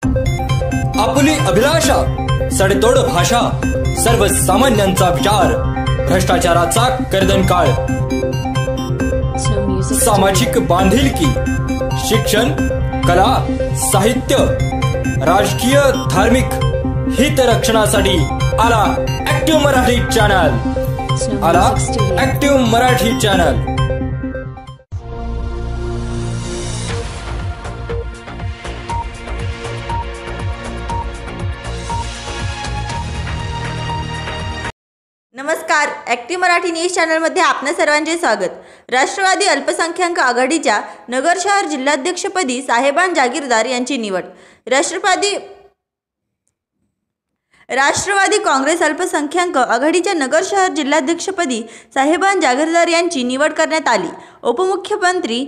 आपुली अभिलाषा, सडेतोड भाषा, सर्वसामान्यांचा विचार, भ्रष्टाचाराचा कर्दनकाळ, सामाजिक बांधिलकी, शिक्षण, कला, साहित्य, राजकीय, धार्मिक हितरक्षणासाठी आला ऍक्टिव्ह मराठी चॅनल, आला ऍक्टिव्ह मराठी चॅनल। नमस्कार, ऍक्टिव्ह मराठी न्यूज चॅनलमध्ये आपणा सर्वांचे स्वागत। राष्ट्रवादी अल्पसंख्याक आघाडीच्या नगर शहर जिल्हाध्यक्षपदी साहेबान जागीरदार यांची निवड। राष्ट्रवादी काँग्रेस अल्पसंख्याक आघाडीच्या नगर शहर जिल्हाध्यक्षपदी साहेबान जागीरदार यांची निवड करण्यात आली। उपमुख्यमंत्री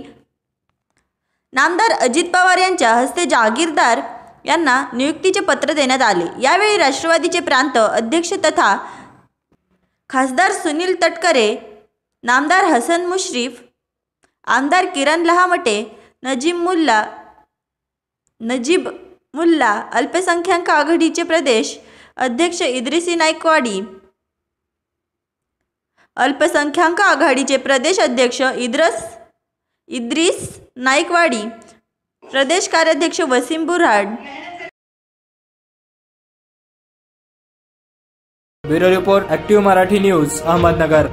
नामदार अजित पवार यांच्या हस्ते जागीरदार यांना नियुक्तीचे पत्र देण्यात आले। यावेळी राष्ट्रवादीचे प्रांत अध्यक्ष तथा खासदार सुनील तटकरे, नामदार हसन मुश्रीफ, आमदार किरण लहामटे, नजीब मुल्ला, अल्पसंख्याक आघाडीचे प्रदेश अध्यक्ष इद्रिसी नाईकवाडी, अल्पसंख्याक आघाडीचे प्रदेश अध्यक्ष इद्रिस नाईकवाडी, प्रदेश कार्याध्यक्ष Wasim Burad. Bureau report active Marathi news, Ahmednagar.